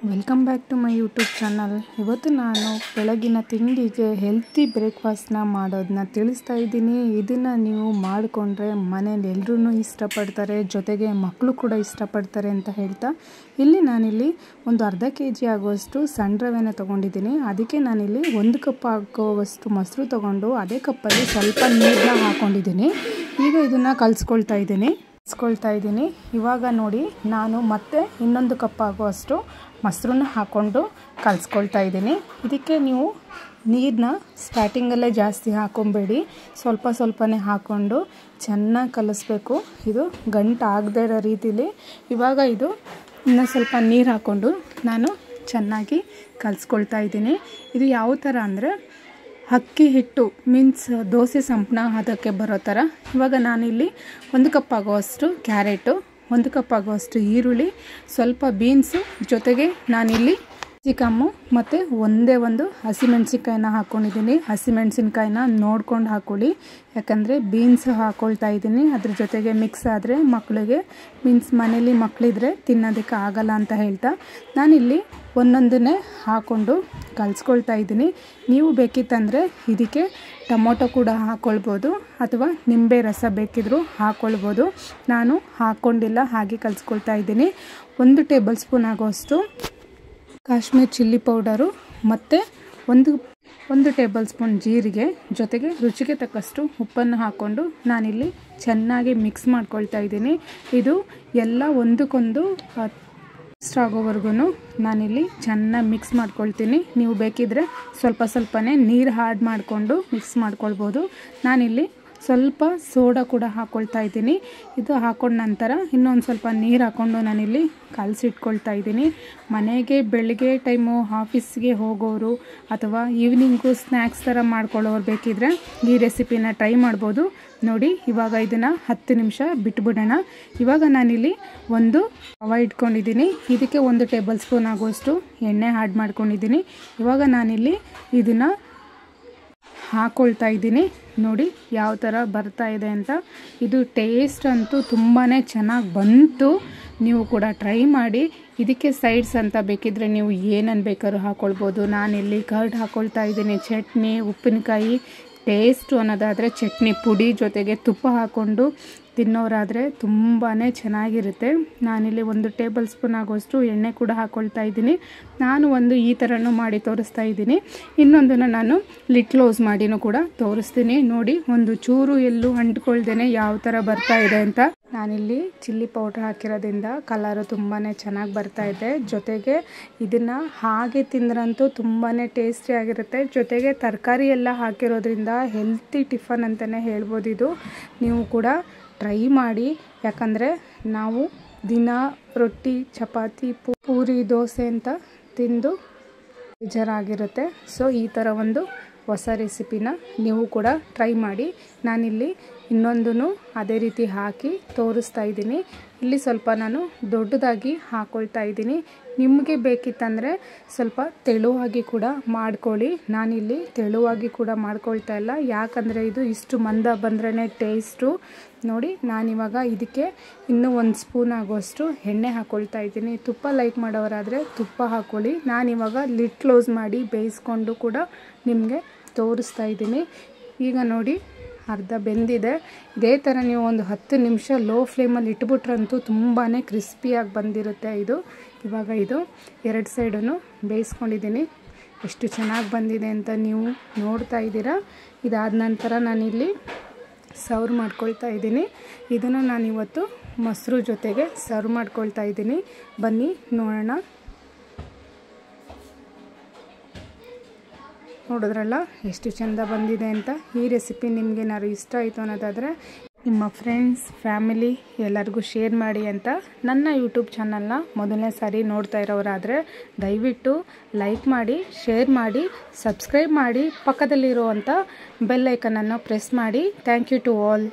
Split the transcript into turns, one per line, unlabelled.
Welcome back to my YouTube channel. ಇವತ್ತು ನಾನು ಬೆಳಗಿನ ತಿಂಡಿಗೆ ಹೆಲ್ತಿ ಬ್ರೇಕ್ಫಾಸ್ಟ್ನ ಮಾಡೋದನ್ನ ತಿಳಿಸ್ತಾ ಇದ್ದೀನಿ. ಇದನ್ನು ನೀವು ಮಾಡಿಕೊಂಡ್ರೆ ಮನೇಲಿ ಎಲ್ಲರೂ ಇಷ್ಟಪಡ್ತಾರೆ, ಜೊತೆಗೆ ಮಕ್ಕಳು ಕೂಡ ಇಷ್ಟಪಡ್ತಾರೆ ಅಂತ ಹೇಳ್ತಾ ನಾನಿಲ್ಲಿ ಒಂದು ಅರ್ಧ kg ಆಗುವಷ್ಟು ಸಣ್ಣ ರವೆನ ತೊಗೊಂಡಿದ್ದೀನಿ. ಅದಕ್ಕೆ ನಾನಿಲ್ಲಿ 1 ಕಪ್ ಆಗುವಷ್ಟು ಮೊಸರು ತೊಗೊಂಡು ಅದೇ ಕಪ್ಪಲ್ಲಿ ಸ್ವಲ್ಪ ನೀರನ್ನ ಹಾಕ್ಕೊಂಡಿದ್ದೀನಿ. ಈಗ ಇದನ್ನು ಕಲಿಸ್ಕೊಳ್ತಾ ಇದ್ದೀನಿ. ಇವಾಗ ನೋಡಿ, ನಾನು ಮತ್ತೆ 1 ಕಪ್ ಆಗುವಷ್ಟು ಮೊಸರನ್ನ ಹಾಕ್ಕೊಂಡು ಕಲಿಸ್ಕೊಳ್ತಾ ಇದ್ದೀನಿ. ಇದಕ್ಕೆ ನೀವು ನೀರನ್ನ ಸ್ಟಾರ್ಟಿಂಗಲ್ಲೇ ಜಾಸ್ತಿ ಹಾಕ್ಕೊಬೇಡಿ, ಸ್ವಲ್ಪನೇ ಹಾಕ್ಕೊಂಡು ಚೆನ್ನಾಗಿ ಕಲಿಸ್ಬೇಕು. ಇದು ಗಂಟು ಆಗದೇ ಇರೋ ರೀತಿಲಿ ಇವಾಗ ಇದು ಇನ್ನೂ ಸ್ವಲ್ಪ ನೀರು ಹಾಕ್ಕೊಂಡು ನಾನು ಚೆನ್ನಾಗಿ ಕಲಿಸ್ಕೊಳ್ತಾ ಇದ್ದೀನಿ. ಇದು ಯಾವ ಥರ ಅಂದರೆ ಅಕ್ಕಿ ಹಿಟ್ಟು ಮೀನ್ಸ್ ದೋಸೆ ಸಂಪಣ ಅದಕ್ಕೆ ಬರೋ ಥರ. ಇವಾಗ ನಾನಿಲ್ಲಿ 1 ಕಪ್ ಆಗುವಷ್ಟು ಕ್ಯಾರೆಟು, 1 ಕಪ್ ಆಗುವಷ್ಟು ಈರುಳ್ಳಿ, ಸ್ವಲ್ಪ ಬೀನ್ಸು, ಜೊತೆಗೆ ನಾನಿಲ್ಲಿ ಕ್ಯಾಪ್ಸಿಕಮ್ಮು ಮತ್ತು ಒಂದು ಹಸಿಮೆಣಸಿನ್ಕಾಯಿನ ಹಾಕ್ಕೊಂಡಿದ್ದೀನಿ. ಹಸಿಮೆಣಸಿನ್ಕಾಯಿನ ನೋಡ್ಕೊಂಡು ಹಾಕ್ಕೊಳ್ಳಿ, ಯಾಕಂದರೆ ಬೀನ್ಸ್ ಹಾಕ್ಕೊಳ್ತಾ ಇದ್ದೀನಿ. ಅದ್ರ ಜೊತೆಗೆ ಮಿಕ್ಸ್ ಆದರೆ ಮಕ್ಕಳಿಗೆ ಮೀನ್ಸ್ ಮನೇಲಿ ಮಕ್ಕಳಿದ್ರೆ ತಿನ್ನೋದಕ್ಕೆ ಆಗಲ್ಲ ಅಂತ ಹೇಳ್ತಾ ನಾನಿಲ್ಲಿ ಒಂದೊಂದನ್ನೇ ಹಾಕ್ಕೊಂಡು ಕಲಿಸ್ಕೊಳ್ತಾ ಇದ್ದೀನಿ. ನೀವು ಬೇಕಿತ್ತಂದರೆ ಇದಕ್ಕೆ ಟೊಮೊಟೊ ಕೂಡ ಹಾಕ್ಕೊಳ್ಬೋದು ಅಥವಾ ನಿಂಬೆ ರಸ ಬೇಕಿದ್ದರೂ ಹಾಕ್ಕೊಳ್ಬೋದು. ನಾನು ಹಾಕ್ಕೊಂಡಿಲ್ಲ, ಹಾಗೆ ಕಲಿಸ್ಕೊಳ್ತಾ ಇದ್ದೀನಿ. 1 ಟೇಬಲ್ ಸ್ಪೂನ್ ಆಗುವಷ್ಟು ಕಾಶ್ಮೀರ್ ಚಿಲ್ಲಿ ಪೌಡರು ಮತ್ತು ಒಂದು ಟೇಬಲ್ ಸ್ಪೂನ್ ಜೀರಿಗೆ, ಜೊತೆಗೆ ರುಚಿಗೆ ತಕ್ಕಷ್ಟು ಉಪ್ಪನ್ನು ಹಾಕ್ಕೊಂಡು ನಾನಿಲ್ಲಿ ಚೆನ್ನಾಗಿ ಮಿಕ್ಸ್ ಮಾಡ್ಕೊಳ್ತಾ ಇದ್ದೀನಿ. ಇದು ಎಲ್ಲ ಒಂದಕ್ಕೊಂದು ಇಷ್ಟ ಆಗೋವರೆಗೂ ನಾನಿಲ್ಲಿ ಚೆನ್ನಾಗಿ ಮಿಕ್ಸ್ ಮಾಡ್ಕೊಳ್ತೀನಿ. ನೀವು ಬೇಕಿದ್ದರೆ ಸ್ವಲ್ಪನೇ ನೀರು ಆ್ಯಡ್ ಮಾಡಿಕೊಂಡು ಮಿಕ್ಸ್ ಮಾಡ್ಕೊಳ್ಬೋದು. ನಾನಿಲ್ಲಿ ಸ್ವಲ್ಪ ಸೋಡಾ ಕೂಡ ಹಾಕ್ಕೊಳ್ತಾ ಇದ್ದೀನಿ. ಇದು ಹಾಕ್ಕೊಂಡ ನಂತರ ಇನ್ನೊಂದು ಸ್ವಲ್ಪ ನೀರು ಹಾಕ್ಕೊಂಡು ನಾನಿಲ್ಲಿ ಕಲಸಿಟ್ಕೊಳ್ತಾ ಇದ್ದೀನಿ. ಮನೆಗೆ ಬೆಳಗ್ಗೆ ಟೈಮು ಆಫೀಸ್ಗೆ ಹೋಗೋರು ಅಥವಾ ಈವ್ನಿಂಗು ಸ್ನ್ಯಾಕ್ಸ್ ಥರ ಮಾಡ್ಕೊಳ್ಳೋರು ಬೇಕಿದ್ದರೆ ಈ ರೆಸಿಪಿನ ಟ್ರೈ ಮಾಡ್ಬೋದು. ನೋಡಿ, ಇವಾಗ ಇದನ್ನು 10 ನಿಮಿಷ ಬಿಟ್ಬಿಡೋಣ. ಇವಾಗ ನಾನಿಲ್ಲಿ ಒಂದು ತವ ಇಟ್ಕೊಂಡಿದ್ದೀನಿ. ಇದಕ್ಕೆ 1 ಟೇಬಲ್ ಸ್ಪೂನ್ ಆಗುವಷ್ಟು ಎಣ್ಣೆ ಆ್ಯಡ್ ಮಾಡ್ಕೊಂಡಿದ್ದೀನಿ. ಇವಾಗ ನಾನಿಲ್ಲಿ ಇದನ್ನು ಹಾಕ್ಕೊಳ್ತಾ ಇದ್ದೀನಿ. ನೋಡಿ ಯಾವ ಥರ ಬರ್ತಾ ಇದೆ ಅಂತ. ಇದು ಟೇಸ್ಟ್ ಅಂತೂ ತುಂಬಾ ಚೆನ್ನಾಗಿ ಬಂತು. ನೀವು ಕೂಡ ಟ್ರೈ ಮಾಡಿ. ಇದಕ್ಕೆ ಸೈಡ್ಸ್ ಅಂತ ಬೇಕಿದ್ದರೆ ನೀವು ಏನನ್ನು ಬೇಕಾದ್ರೂ ಹಾಕ್ಕೊಳ್ಬೋದು. ನಾನಿಲ್ಲಿ ಕರ್ಡ್ ಹಾಕ್ಕೊಳ್ತಾ ಇದ್ದೀನಿ, ಚಟ್ನಿ, ಉಪ್ಪಿನಕಾಯಿ, ಟೇಸ್ಟು ಅನ್ನೋದಾದರೆ ಚಟ್ನಿ ಪುಡಿ ಜೊತೆಗೆ ತುಪ್ಪ ಹಾಕ್ಕೊಂಡು ತಿನ್ನೋರಾದರೆ ತುಂಬಾ ಚೆನ್ನಾಗಿರುತ್ತೆ. ನಾನಿಲ್ಲಿ 1 ಟೇಬಲ್ ಸ್ಪೂನ್ ಆಗುವಷ್ಟು ಎಣ್ಣೆ ಕೂಡ ಹಾಕ್ಕೊಳ್ತಾ ಇದ್ದೀನಿ. ನಾನು ಈ ಥರನೂ ಮಾಡಿ ತೋರಿಸ್ತಾ ಇದ್ದೀನಿ. ಇನ್ನೊಂದನ್ನು ನಾನು ಲಿಡ್ ಕ್ಲೋಸ್ ಮಾಡಿನೂ ಕೂಡ ತೋರಿಸ್ತೀನಿ. ನೋಡಿ, ಒಂದು ಚೂರು ಎಲ್ಲೂ ಅಂಟ್ಕೊಳ್ದೇನೆ ಯಾವ ಥರ ಬರ್ತಾ ಇದೆ ಅಂತ. ನಾನಿಲ್ಲಿ ಚಿಲ್ಲಿ ಪೌಡ್ರ್ ಹಾಕಿರೋದ್ರಿಂದ ಕಲರು ತುಂಬಾ ಚೆನ್ನಾಗಿ ಬರ್ತಾ ಇದೆ. ಜೊತೆಗೆ ಇದನ್ನು ಹಾಗೆ ತಿಂದ್ರಂತೂ ತುಂಬಾ ಟೇಸ್ಟಿಯಾಗಿರುತ್ತೆ. ಜೊತೆಗೆ ತರಕಾರಿ ಎಲ್ಲ ಹಾಕಿರೋದ್ರಿಂದ ಹೆಲ್ತಿ ಟಿಫನ್ ಅಂತಲೇ ಹೇಳ್ಬೋದು. ಇದು ನೀವು ಕೂಡ ಟ್ರೈ ಮಾಡಿ, ಯಾಕಂದರೆ ನಾವು ದಿನ ರೊಟ್ಟಿ, ಚಪಾತಿ, ಪೂರಿ, ದೋಸೆ ಅಂತ ತಿಂದು ಬೇಜಾರಾಗಿರುತ್ತೆ. ಸೊ ಈ ಥರ ಒಂದು ಹೊಸ ರೆಸಿಪಿನ ನೀವು ಕೂಡ ಟ್ರೈ ಮಾಡಿ. ನಾನಿಲ್ಲಿ ಇನ್ನೊಂದೂ ಅದೇ ರೀತಿ ಹಾಕಿ ತೋರಿಸ್ತಾ ಇದ್ದೀನಿ. ಇಲ್ಲಿ ಸ್ವಲ್ಪ ನಾನು ದೊಡ್ಡದಾಗಿ ಹಾಕ್ಕೊಳ್ತಾ ಇದ್ದೀನಿ. ನಿಮಗೆ ಬೇಕಿತ್ತಂದರೆ ಸ್ವಲ್ಪ ತೆಳುವಾಗಿ ಕೂಡ ಮಾಡ್ಕೊಳ್ಳಿ. ನಾನಿಲ್ಲಿ ತೆಳುವಾಗಿ ಕೂಡ ಮಾಡ್ಕೊಳ್ತಾ ಇಲ್ಲ, ಯಾಕಂದರೆ ಇದು ಇಷ್ಟು ಮಂದ ಬಂದ್ರೇ ಟೇಸ್ಟು. ನೋಡಿ, ನಾನಿವಾಗ ಇದಕ್ಕೆ ಇನ್ನೂ 1 ಸ್ಪೂನ್ ಆಗುವಷ್ಟು ಎಣ್ಣೆ ಹಾಕ್ಕೊಳ್ತಾ ಇದ್ದೀನಿ. ತುಪ್ಪ ಲೈಕ್ ಮಾಡೋರಾದರೆ ತುಪ್ಪ ಹಾಕ್ಕೊಳ್ಳಿ. ನಾನಿವಾಗ ಲಿಡ್ ಕ್ಲೋಸ್ ಮಾಡಿ ಬೇಯಿಸ್ಕೊಂಡು ಕೂಡ ನಿಮಗೆ ತೋರಿಸ್ತಾ ಇದ್ದೀನಿ. ಈಗ ನೋಡಿ, ಅರ್ಧ ಬೆಂದಿದೆ. ಇದೇ ಥರ ನೀವು ಒಂದು 10 ನಿಮಿಷ ಲೋ ಫ್ಲೇಮಲ್ಲಿ ಇಟ್ಬಿಟ್ರಂತೂ ತುಂಬಾ ಕ್ರಿಸ್ಪಿಯಾಗಿ ಬಂದಿರುತ್ತೆ ಇದು. ಇವಾಗ ಇದು 2 ಸೈಡನ್ನು ಬೇಯಿಸ್ಕೊಂಡಿದ್ದೀನಿ. ಎಷ್ಟು ಚೆನ್ನಾಗಿ ಬಂದಿದೆ ಅಂತ ನೀವು ನೋಡ್ತಾ ಇದ್ದೀರಾ. ಇದಾದ ನಂತರ ನಾನಿಲ್ಲಿ ಸರ್ವ್ ಮಾಡ್ಕೊಳ್ತಾ ಇದ್ದೀನಿ. ಇದನ್ನು ನಾನಿವತ್ತು ಮೊಸರು ಜೊತೆಗೆ ಸರ್ವ್ ಮಾಡ್ಕೊಳ್ತಾ ಇದ್ದೀನಿ. ಬನ್ನಿ ನೋಡೋಣ. ನೋಡಿದ್ರಲ್ಲ ಎಷ್ಟು ಚೆಂದ ಬಂದಿದೆ ಅಂತ. ಈ ರೆಸಿಪಿ ನಿಮಗೇನಾದ್ರು ಇಷ್ಟ ಆಯಿತು ಅನ್ನೋದಾದರೆ ನಿಮ್ಮ ಫ್ರೆಂಡ್ಸ್, ಫ್ಯಾಮಿಲಿ ಎಲ್ಲರಿಗೂ ಶೇರ್ ಮಾಡಿ ಅಂತ. ನನ್ನ ಯೂಟ್ಯೂಬ್ ಚಾನಲ್ನ ಮೊದಲನೇ ಸಾರಿ ನೋಡ್ತಾ ಇರೋರಾದರೆ ದಯವಿಟ್ಟು ಲೈಕ್ ಮಾಡಿ, ಶೇರ್ ಮಾಡಿ, ಸಬ್ಸ್ಕ್ರೈಬ್ ಮಾಡಿ, ಪಕ್ಕದಲ್ಲಿರುವಂಥ ಬೆಲ್ ಐಕನನ್ನು ಪ್ರೆಸ್ ಮಾಡಿ. Thank you to all.